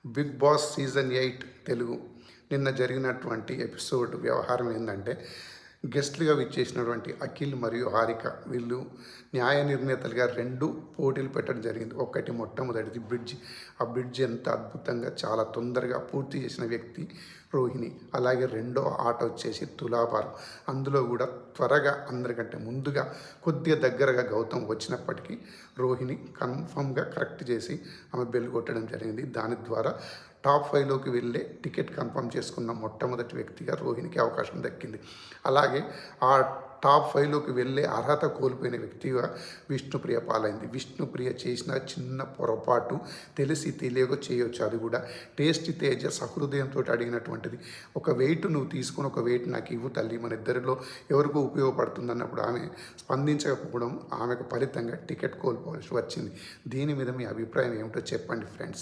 Big boss season 8 Telugu నిన్న జరిగినటువంటి episode వ్యవహారం ఏంటంటే గెస్ట్లుగా విచ్చేసినటువంటి అఖిల్ మరియు హారిక వీళ్ళు న్యాయ నిర్ణేతలుగా రెండు పోటీలు పెట్టడం జరిగింది. ఒకటి మొట్టమొదటిది బ్రిడ్జ్. ఆ బ్రిడ్జ్ ఎంత అద్భుతంగా చాలా తొందరగా పూర్తి చేసిన వ్యక్తి రోహిణి. అలాగే రెండో ఆట వచ్చేసి తులాభారం. అందులో కూడా త్వరగా అందరికంటే ముందుగా కొద్దిగా దగ్గరగా గౌతమ్ వచ్చినప్పటికీ రోహిణి కన్ఫర్మ్గా కరెక్ట్ చేసి ఆమె బెల్ కొట్టడం జరిగింది. దాని ద్వారా టాప్ 5లోకి వెళ్ళే టికెట్ కన్ఫర్మ్ చేసుకున్న మొట్టమొదటి వ్యక్తిగా రోహిణికి అవకాశం దక్కింది. అలాగే ఆ టాప్ 5లోకి వెళ్ళే అర్హత కోల్పోయిన వ్యక్తిగా విష్ణుప్రియ పాలైంది. విష్ణుప్రియ చేసిన చిన్న పొరపాటు తెలిసి తెలియక చేయొచ్చు. అది కూడా టేస్టీ తేజ సహృదయంతో అడిగినటువంటిది. ఒక వెయిట్ నువ్వు తీసుకుని ఒక వెయిట్ నాకు ఇవ్వు తల్లి, మన ఇద్దరిలో ఎవరికో ఉపయోగపడుతుంది అన్నప్పుడు ఆమె స్పందించకపోవడం ఆమెకు ఫలితంగా టికెట్ కోల్పోవాల్సి వచ్చింది. దీని మీద మీ అభిప్రాయం ఏమిటో చెప్పండి ఫ్రెండ్స్.